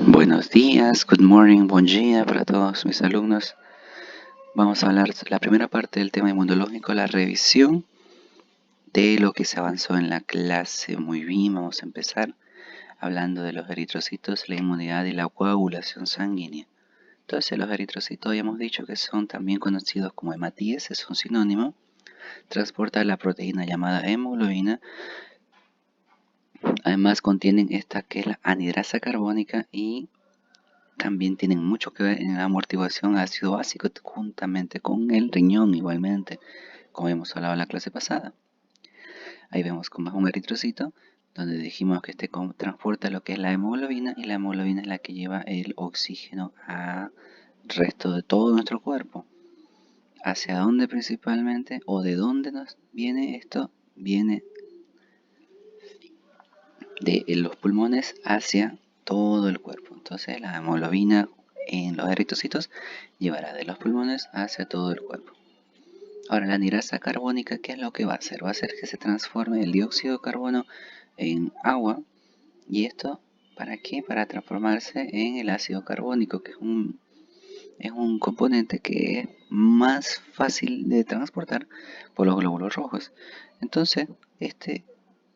Buenos días, good morning, buen día para todos mis alumnos. Vamos a hablar la primera parte del tema inmunológico, la revisión de lo que se avanzó en la clase. Muy bien, vamos a empezar hablando de los eritrocitos, la inmunidad y la coagulación sanguínea. Entonces, los eritrocitos ya hemos dicho que son también conocidos como hematíes, es un sinónimo. Transporta la proteína llamada hemoglobina. Además contienen esta que es la anhidrasa carbónica y también tienen mucho que ver en la amortiguación de ácido básico juntamente con el riñón igualmente, como hemos hablado en la clase pasada. Ahí vemos como es un eritrocito, donde dijimos que este transporta lo que es la hemoglobina y la hemoglobina es la que lleva el oxígeno al resto de todo nuestro cuerpo. ¿Hacia dónde principalmente o de dónde nos viene esto? Viene de los pulmones hacia todo el cuerpo. Entonces la hemoglobina en los eritrocitos llevará de los pulmones hacia todo el cuerpo. Ahora la anhidrasa carbónica, ¿qué es lo que va a hacer? Va a hacer que se transforme el dióxido de carbono en agua. ¿Y esto para qué? Para transformarse en el ácido carbónico, que es un componente que es más fácil de transportar por los glóbulos rojos. Entonces, este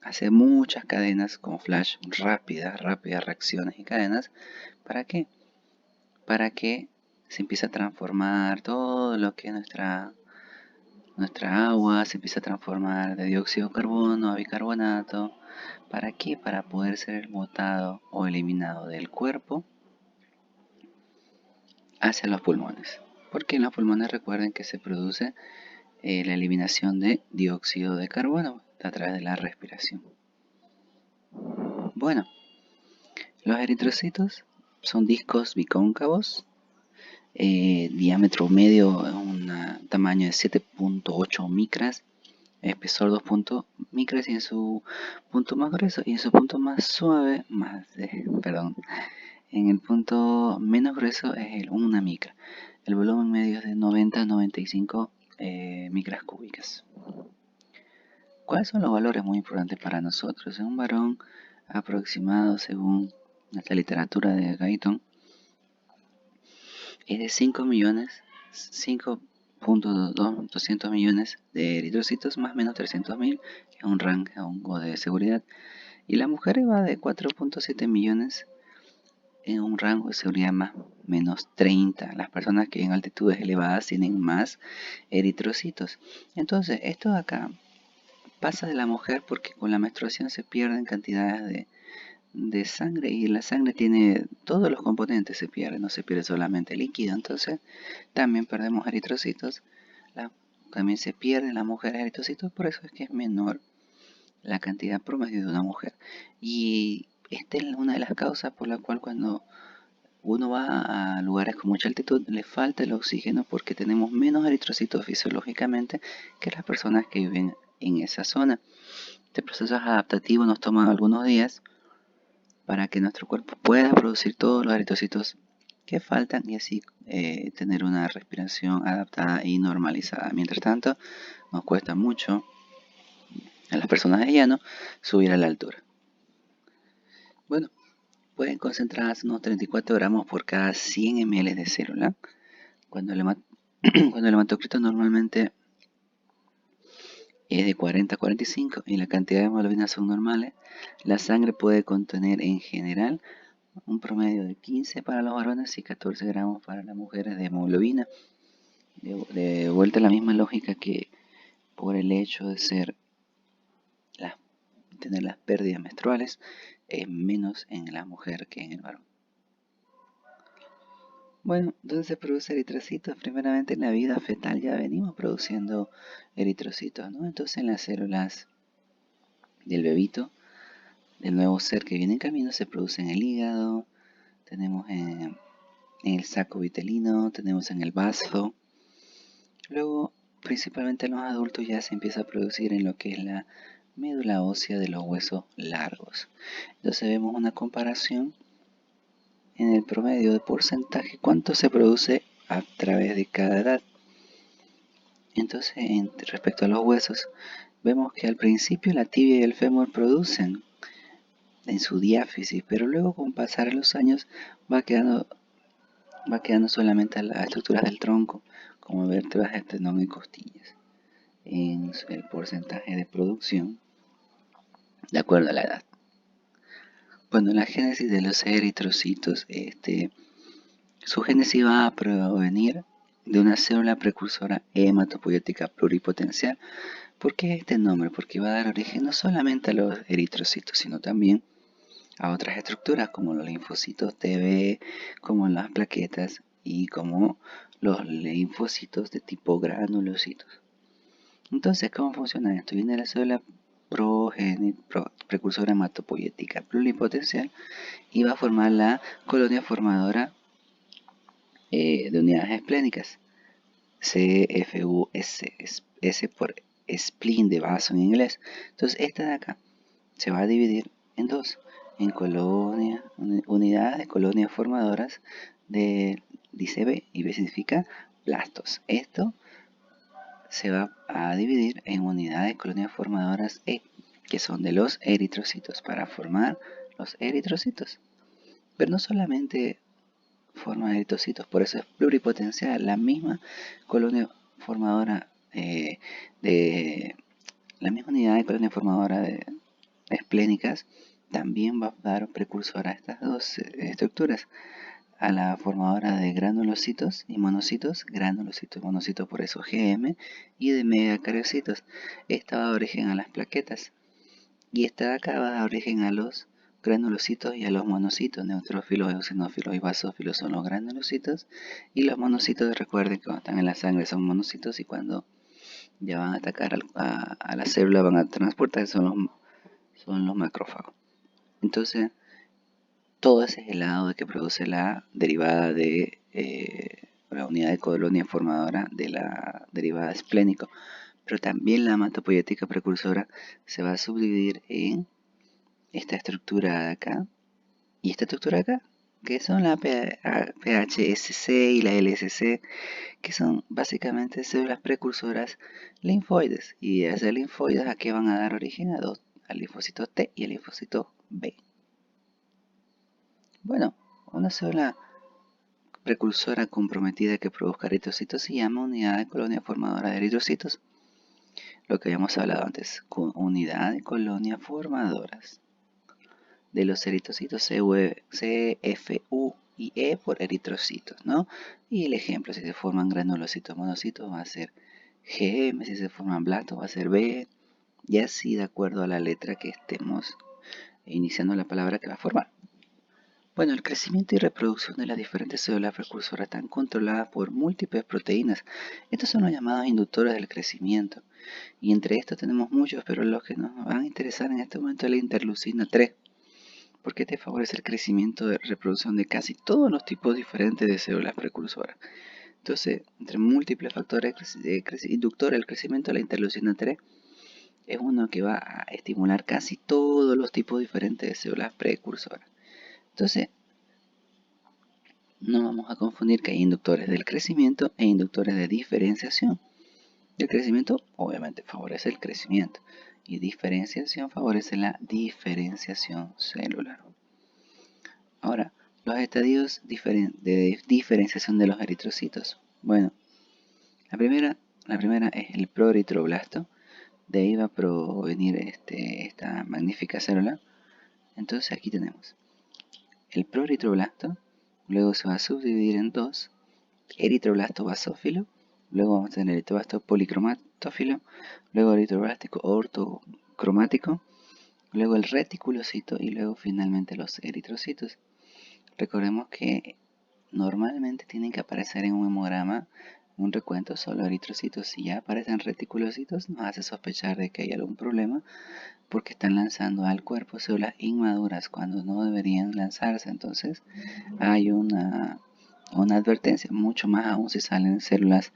hace muchas cadenas como flash, rápidas reacciones y cadenas. ¿Para qué? Para que se empiece a transformar todo lo que es nuestra agua, se empieza a transformar de dióxido de carbono a bicarbonato. ¿Para qué? Para poder ser botado o eliminado del cuerpo hacia los pulmones. Porque en los pulmones recuerden que se produce la eliminación de dióxido de carbono a través de la respiración. Bueno, los eritrocitos son discos bicóncavos, diámetro medio, un tamaño de 7.8 micras, espesor 2 micras y en su punto más grueso y en su punto más suave, en el punto menos grueso es el 1 micra. El volumen medio es de 90 a 95 micras cúbicas. ¿Cuáles son los valores muy importantes para nosotros? En un varón aproximado, según esta literatura de Guyton, es de 5.200 millones de eritrocitos más o menos 300.000, que es un rango de seguridad. Y la mujer va de 4.7 millones en un rango de seguridad más o menos 30. Las personas que en altitudes elevadas tienen más eritrocitos. Entonces, esto de acá pasa de la mujer porque con la menstruación se pierden cantidades de sangre y la sangre tiene todos los componentes, se pierden, no se pierde solamente el líquido. Entonces también perdemos eritrocitos, también se pierden las mujeres eritrocitos, por eso es que es menor la cantidad promedio de una mujer. Y esta es una de las causas por la cual cuando uno va a lugares con mucha altitud le falta el oxígeno porque tenemos menos eritrocitos fisiológicamente que las personas que viven en esa zona. Este proceso adaptativo nos toma algunos días para que nuestro cuerpo pueda producir todos los eritrocitos que faltan y así tener una respiración adaptada y normalizada. Mientras tanto, nos cuesta mucho a las personas de llano subir a la altura. Bueno, pueden concentrarse unos 34 gramos por cada 100 ml de célula. Cuando el hematocrito normalmente es de 40 a 45 y la cantidad de hemoglobina son normales, la sangre puede contener en general un promedio de 15 para los varones y 14 gramos para las mujeres de hemoglobina. De vuelta a la misma lógica que por el hecho de tener las pérdidas menstruales, es menos en la mujer que en el varón. Bueno, entonces se produce eritrocitos. Primeramente en la vida fetal ya venimos produciendo eritrocitos, ¿no? Entonces en las células del bebito, del nuevo ser que viene en camino, se produce en el hígado, tenemos en el saco vitelino, tenemos en el vaso. Luego, principalmente en los adultos ya se empieza a producir en lo que es la médula ósea de los huesos largos. Entonces vemos una comparación en el promedio de porcentaje, cuánto se produce a través de cada edad. Entonces, respecto a los huesos, vemos que al principio la tibia y el fémur producen en su diáfisis, pero luego con pasar de los años va quedando, va quedando solamente las estructuras del tronco, como vértebras, esternón y costillas, en el porcentaje de producción de acuerdo a la edad. Bueno, la génesis de los eritrocitos, su génesis va a provenir de una célula precursora hematopoyética pluripotencial. ¿Por qué este nombre? Porque va a dar origen no solamente a los eritrocitos, sino también a otras estructuras como los linfocitos Tb, como las plaquetas y como los linfocitos de tipo granulocitos. Entonces, ¿cómo funciona esto? Viene la célula precursora hematopoyética pluripotencial y va a formar la colonia formadora de unidades esplénicas, CFUS, S por spleen de vaso en inglés. Entonces esta de acá se va a dividir en dos, en unidades de colonias formadoras de, dice B, y B significa blastos. Esto se va a dividir en unidades de colonias formadoras E, que son de los eritrocitos, para formar los eritrocitos. Pero no solamente forma eritrocitos, por eso es pluripotencial. La misma colonia formadora de la misma unidad de colonia formadora de esplénicas también va a dar precursor a estas dos estructuras, a la formadora de granulocitos y monocitos, granulocitos y monocitos, por eso GM, y de megacariocitos. Esta va a dar origen a las plaquetas y esta de acá va a dar origen a los granulocitos y a los monocitos, neutrófilos, eosinófilos y basófilos son los granulocitos, y los monocitos, recuerden que cuando están en la sangre son monocitos y cuando ya van a atacar a la célula, van a transportar, son los macrófagos. Entonces, todo ese es el lado de que produce la derivada de la unidad de colonia formadora de la derivada esplénico. Pero también la hematopoyética precursora se va a subdividir en esta estructura de acá y esta estructura de acá, que son la PHSC y la LSC, que son básicamente células precursoras linfoides. Y de esas linfoides, ¿a qué van a dar origen? A dos, al linfocito T y al linfocito B. Bueno, una célula precursora comprometida que produzca eritrocitos se llama unidad de colonia formadora de eritrocitos. Lo que habíamos hablado antes, con unidad de colonia formadoras de los eritrocitos CFU y E por eritrocitos, ¿no? Y el ejemplo, si se forman granulocitos monocitos va a ser GM, si se forman blastos va a ser B, y así de acuerdo a la letra que estemos iniciando la palabra que va a formar. Bueno, el crecimiento y reproducción de las diferentes células precursoras están controladas por múltiples proteínas. Estos son los llamados inductores del crecimiento. Y entre estos tenemos muchos, pero los que nos van a interesar en este momento es la interleucina 3, porque te favorece el crecimiento y reproducción de casi todos los tipos diferentes de células precursoras. Entonces, entre múltiples factores inductores del crecimiento, la interleucina 3 es uno que va a estimular casi todos los tipos diferentes de células precursoras. Entonces, no vamos a confundir que hay inductores del crecimiento e inductores de diferenciación. El crecimiento obviamente favorece el crecimiento y diferenciación favorece la diferenciación celular. Ahora, los estadios de diferenciación de los eritrocitos. Bueno, la primera es el proeritroblasto. De ahí va a provenir esta magnífica célula. Entonces aquí tenemos el proeritroblasto. Luego se va a subdividir en dos, eritroblasto basófilo, luego vamos a tener eritroblasto policromatófilo, luego eritroblástico ortocromático, luego el reticulocito y luego finalmente los eritrocitos. Recordemos que normalmente tienen que aparecer en un hemograma, un recuento solo eritrocitos. Si ya aparecen reticulocitos, nos hace sospechar de que hay algún problema porque están lanzando al cuerpo células inmaduras cuando no deberían lanzarse. Entonces hay una advertencia, mucho más aún si salen células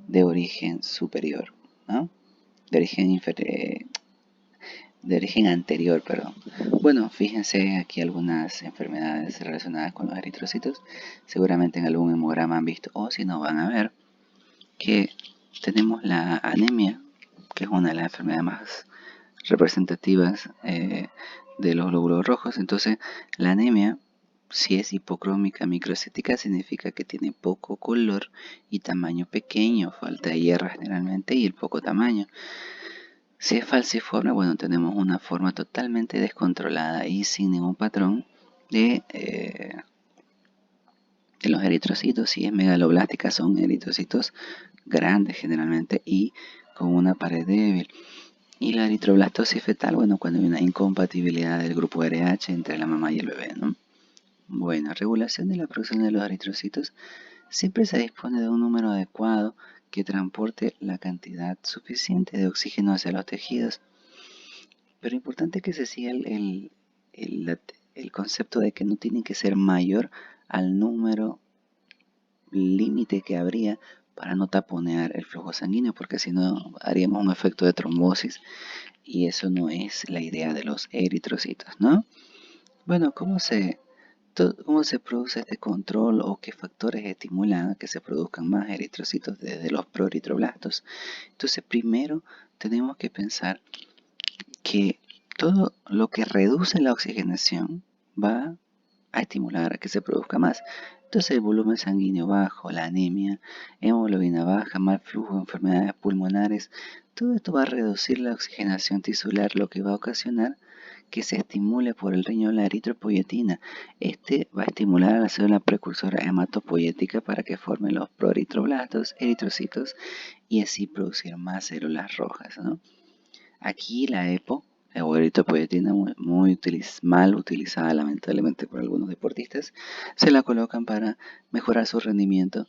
de origen superior, ¿no? De origen anterior, perdón. Bueno, fíjense aquí algunas enfermedades relacionadas con los eritrocitos. Seguramente en algún hemograma han visto, o si no van a ver, que tenemos la anemia, que es una de las enfermedades más representativas de los glóbulos rojos. Entonces, la anemia, si es hipocrómica microcítica, significa que tiene poco color y tamaño pequeño, falta de hierro generalmente y el poco tamaño. Si es falciforme, bueno, tenemos una forma totalmente descontrolada y sin ningún patrón de los eritrocitos. Si es megaloblástica, son eritrocitos grandes generalmente y con una pared débil. Y la eritroblastosis fetal, bueno, cuando hay una incompatibilidad del grupo RH entre la mamá y el bebé, ¿no? Bueno, regulación de la producción de los eritrocitos. Siempre se dispone de un número adecuado que transporte la cantidad suficiente de oxígeno hacia los tejidos. Pero importante que se siga el concepto de que no tiene que ser mayor al número límite que habría para no taponear el flujo sanguíneo, porque si no haríamos un efecto de trombosis y eso no es la idea de los eritrocitos, ¿no? Bueno, ¿cómo se produce este control o qué factores estimulan a que se produzcan más eritrocitos desde los proeritroblastos? Entonces, primero tenemos que pensar que todo lo que reduce la oxigenación va a estimular a que se produzca más. Entonces el volumen sanguíneo bajo, la anemia, hemoglobina baja, mal flujo, enfermedades pulmonares, todo esto va a reducir la oxigenación tisular, lo que va a ocasionar que se estimule por el riñón la eritropoyetina. Este va a estimular a la célula precursora hematopoyética para que formen los proeritroblastos, eritrocitos, y así producir más células rojas, ¿no? Aquí la EPO, la eritropoyetina, mal utilizada lamentablemente por algunos deportistas, se la colocan para mejorar su rendimiento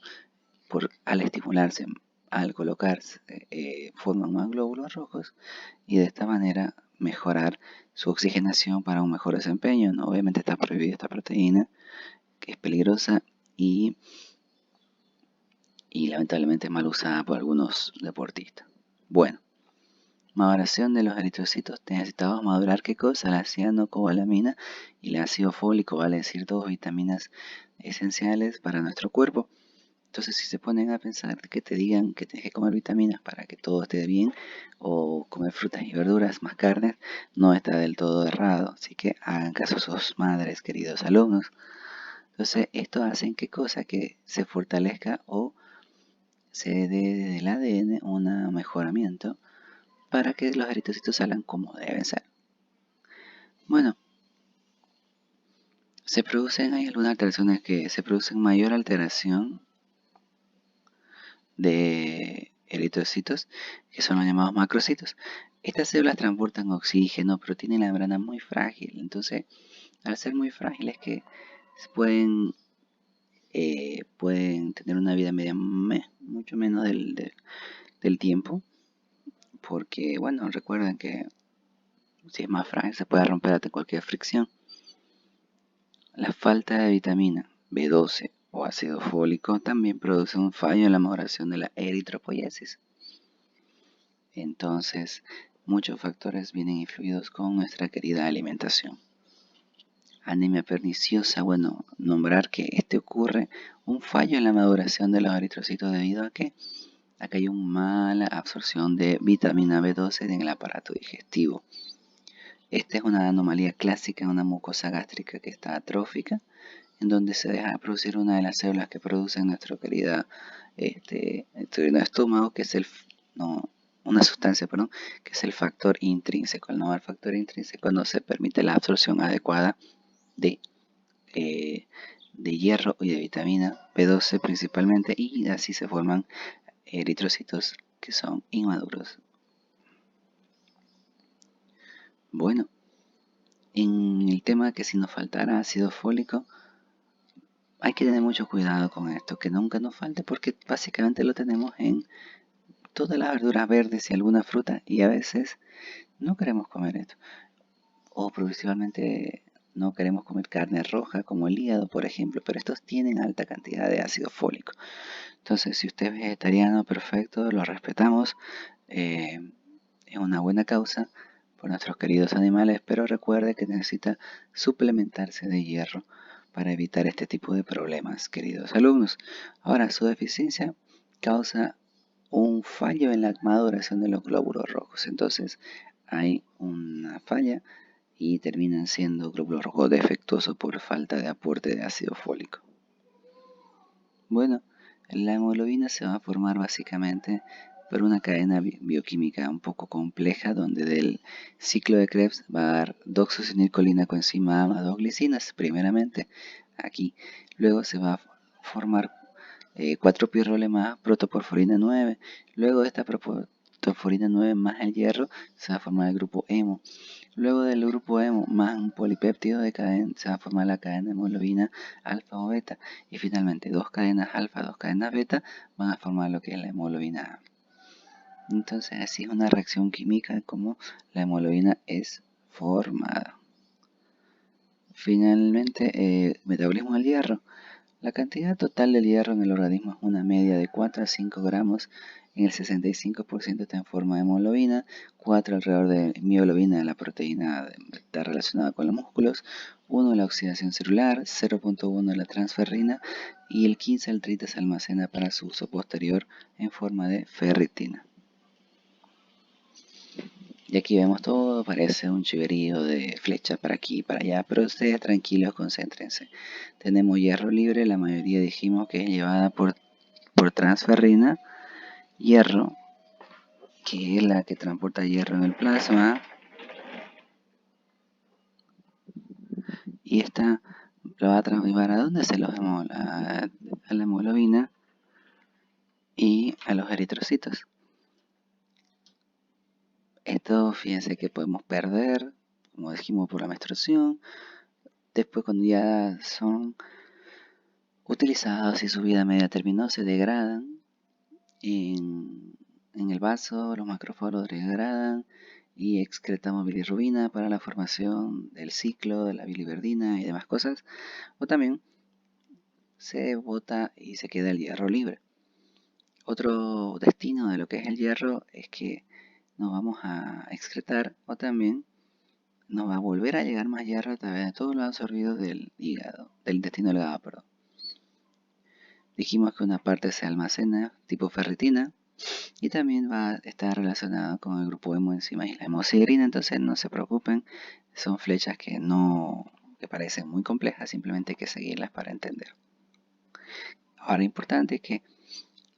al estimularse, al colocarse, forman más glóbulos rojos y de esta manera mejorar su oxigenación para un mejor desempeño, ¿no? Obviamente está prohibida esta proteína, que es peligrosa y lamentablemente mal usada por algunos deportistas. Bueno, maduración de los eritrocitos. Necesitamos madurar ¿qué cosa? La cianocobalamina y el ácido fólico, vale decir, dos vitaminas esenciales para nuestro cuerpo. Entonces, si se ponen a pensar que te digan que tienes que comer vitaminas para que todo esté bien, o comer frutas y verduras, más carnes, no está del todo errado. Así que hagan caso a sus madres, queridos alumnos. Entonces, esto hace ¿qué cosa? Que se fortalezca o se dé desde el ADN un mejoramiento para que los eritrocitos salgan como deben ser. Bueno, hay algunas alteraciones que se producen mayor alteración de eritrocitos, que son los llamados macrocitos. Estas células transportan oxígeno, pero tienen la membrana muy frágil. Entonces, al ser muy frágiles, que pueden, pueden tener una vida media mucho menos del tiempo. Porque, bueno, recuerden que si es más frágil, se puede romper ante cualquier fricción. La falta de vitamina B12 o ácido fólico también produce un fallo en la maduración de la eritropoiesis. Entonces, muchos factores vienen influidos con nuestra querida alimentación. Anemia perniciosa, bueno, nombrar que ocurre un fallo en la maduración de los eritrocitos debido a que acá hay una mala absorción de vitamina B12 en el aparato digestivo. Esta es una anomalía clásica en una mucosa gástrica que está atrófica, en donde se deja de producir una de las células que producen nuestro querido estómago, que es una sustancia, que es el factor intrínseco. Al no haber factor intrínseco no se permite la absorción adecuada de hierro y de vitamina B12 principalmente, y así se forman eritrocitos que son inmaduros. Bueno, en el tema que si nos faltara ácido fólico, hay que tener mucho cuidado con esto, que nunca nos falte, porque básicamente lo tenemos en todas las verduras verdes y alguna fruta, y a veces no queremos comer esto. O principalmente no queremos comer carne roja como el hígado, por ejemplo, pero estos tienen alta cantidad de ácido fólico. Entonces, si usted es vegetariano, perfecto, lo respetamos. Es una buena causa por nuestros queridos animales, pero recuerde que necesita suplementarse de hierro para evitar este tipo de problemas, queridos alumnos. Ahora, su deficiencia causa un fallo en la maduración de los glóbulos rojos. Entonces, hay una falla y terminan siendo glóbulos rojos defectuosos por falta de aporte de ácido fólico. Bueno, la hemoglobina se va a formar básicamente por una cadena bioquímica un poco compleja, donde del ciclo de Krebs va a dar desoxirribonucleína coenzima A más 2 glicinas, primeramente aquí. Luego se va a formar 4-pirrole más protoporfirina 9. Luego de esta protoporfirina 9 más el hierro se va a formar el grupo hemo. Luego del grupo hemo más un polipéptido de cadena se va a formar la cadena hemoglobina alfa o beta. Y finalmente dos cadenas alfa, dos cadenas beta van a formar lo que es la hemoglobina A. Entonces así es una reacción química de cómo la hemoglobina es formada. Finalmente, metabolismo del hierro. La cantidad total del hierro en el organismo es una media de 4 a 5 gramos. En el 65% está en forma de hemoglobina, 4 alrededor de mioglobina, la proteína está relacionada con los músculos, 1 la oxidación celular, 0.1 la transferrina y el 15 al 30 se almacena para su uso posterior en forma de ferritina. Y aquí vemos todo, parece un chiverío de flechas para aquí y para allá, pero ustedes tranquilos, concéntrense. Tenemos hierro libre, la mayoría dijimos que es llevada por transferrina, hierro, que es la que transporta hierro en el plasma, y esta lo va a llevar a dónde se los vemos, a la hemoglobina y a los eritrocitos. Esto, fíjense que podemos perder, como dijimos, por la menstruación. Después, cuando ya son utilizados y su vida media terminó, se degradan en el vaso, los macrófagos degradan y excretamos bilirrubina para la formación del ciclo de la biliverdina y demás cosas. O también se bota y se queda el hierro libre. Otro destino de lo que es el hierro es que nos vamos a excretar o también nos va a volver a llegar más hierro a través de todo lo absorbido del hígado, del intestino delgado, perdón. Dijimos que una parte se almacena tipo ferritina y también va a estar relacionada con el grupo hemoenzima y la hemosiderina, entonces no se preocupen, son flechas que parecen muy complejas, simplemente hay que seguirlas para entender. Ahora, importante es que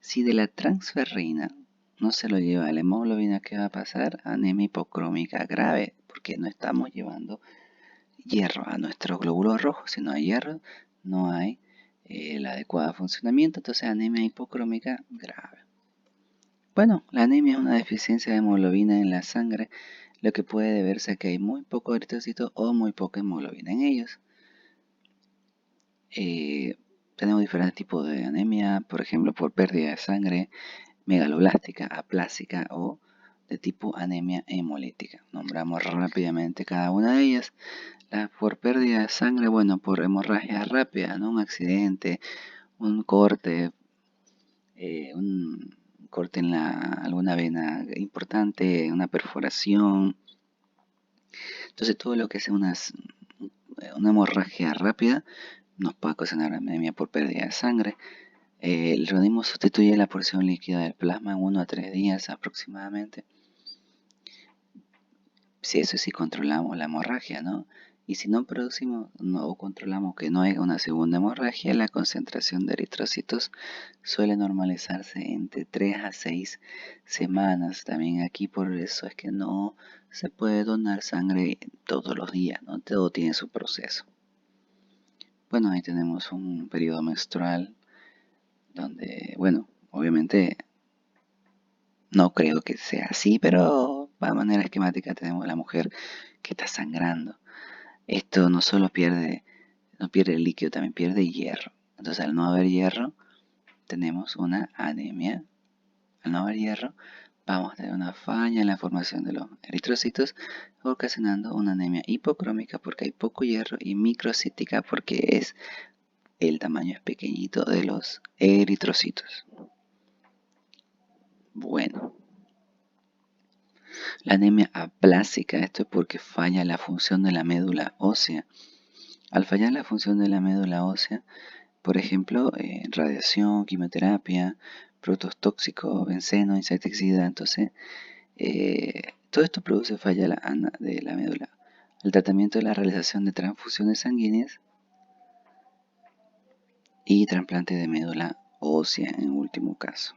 si de la transferrina no se lo lleva a la hemoglobina, ¿qué va a pasar? Anemia hipocrómica grave, porque no estamos llevando hierro a nuestros glóbulos rojos. Si no hay hierro, no hay el adecuado funcionamiento, entonces anemia hipocrómica grave. Bueno, la anemia es una deficiencia de hemoglobina en la sangre, lo que puede deberse a que hay muy poco eritrocito o muy poca hemoglobina en ellos. Tenemos diferentes tipos de anemia, por ejemplo, por pérdida de sangre, megaloblástica, aplásica o de tipo anemia hemolítica. Nombramos rápidamente cada una de ellas. Por pérdida de sangre, bueno, por hemorragia rápida, ¿no? Un accidente, un corte, en alguna vena importante, una perforación. Entonces todo lo que sea una hemorragia rápida nos puede ocasionar anemia por pérdida de sangre. El organismo sustituye la porción líquida del plasma en 1 a 3 días aproximadamente. Si eso sí controlamos la hemorragia, ¿no? Y si no producimos o controlamos que no haya una segunda hemorragia, la concentración de eritrocitos suele normalizarse entre 3 a 6 semanas. También aquí por eso es que no se puede donar sangre todos los días, ¿no? Todo tiene su proceso. Bueno, ahí tenemos un periodo menstrual donde, bueno, obviamente no creo que sea así, pero de manera esquemática tenemos a la mujer que está sangrando. Esto no solo no pierde el líquido, también pierde hierro. Entonces, al no haber hierro, tenemos una anemia. Al no haber hierro, vamos a tener una falla en la formación de los eritrocitos, ocasionando una anemia hipocrómica porque hay poco hierro y microcítica porque el tamaño es pequeñito de los eritrocitos. Bueno, la anemia aplásica, esto es porque falla la función de la médula ósea. Al fallar la función de la médula ósea, por ejemplo, radiación, quimioterapia, productos tóxicos, benceno, insecticida, entonces todo esto produce falla de la médula. El tratamiento es la realización de transfusiones sanguíneas y trasplante de médula ósea en último caso.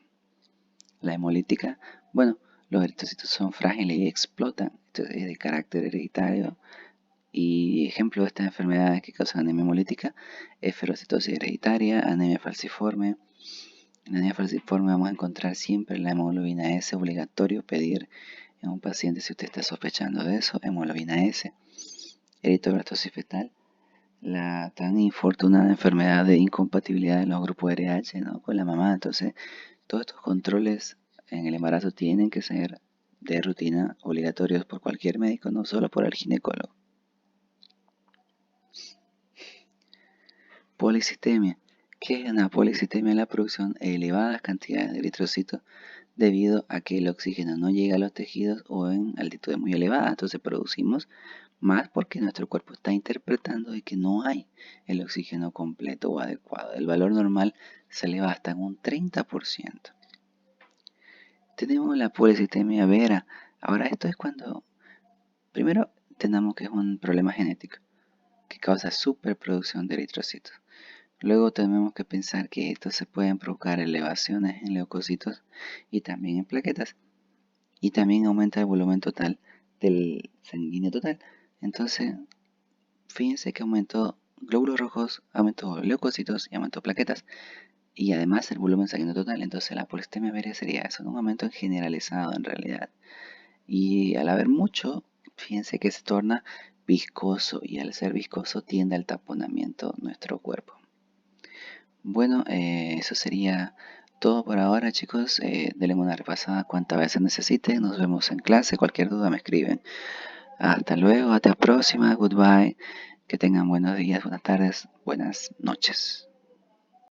La hemolítica, bueno, los eritrocitos son frágiles y explotan, esto es de carácter hereditario. Y ejemplo de estas enfermedades que causan anemia hemolítica es ferocitosis hereditaria, anemia falciforme. En la anemia falciforme vamos a encontrar siempre la hemoglobina S, obligatorio pedir en un paciente si usted está sospechando de eso, hemoglobina S. Eritroblatosis fetal, la tan infortunada enfermedad de incompatibilidad de los grupos RH, ¿no?, con la mamá. Entonces, todos estos controles en el embarazo tienen que ser de rutina, obligatorios por cualquier médico, no solo por el ginecólogo. Policitemia. ¿Qué es una policitemia? La producción de elevadas cantidades de eritrocitos debido a que el oxígeno no llega a los tejidos o en altitudes muy elevadas. Entonces producimos más porque nuestro cuerpo está interpretando de que no hay el oxígeno completo o adecuado. El valor normal se eleva hasta un 30%. Tenemos la policitemia vera. Ahora esto es cuando, primero, tenemos que es un problema genético que causa superproducción de eritrocitos. Luego tenemos que pensar que estos se pueden provocar elevaciones en leucocitos y también en plaquetas. Y también aumenta el volumen total del sanguíneo total. Entonces, fíjense que aumentó glóbulos rojos, aumentó leucocitos y aumentó plaquetas. Y además el volumen sanguíneo total. Entonces la polistemia vera sería eso, un aumento generalizado en realidad. Y al haber mucho, fíjense que se torna viscoso y al ser viscoso tiende al taponamiento nuestro cuerpo. Bueno, eso sería todo por ahora, chicos. Denle una repasada cuantas veces necesiten. Nos vemos en clase. Cualquier duda me escriben. Hasta luego, hasta la próxima. Goodbye. Que tengan buenos días, buenas tardes, buenas noches.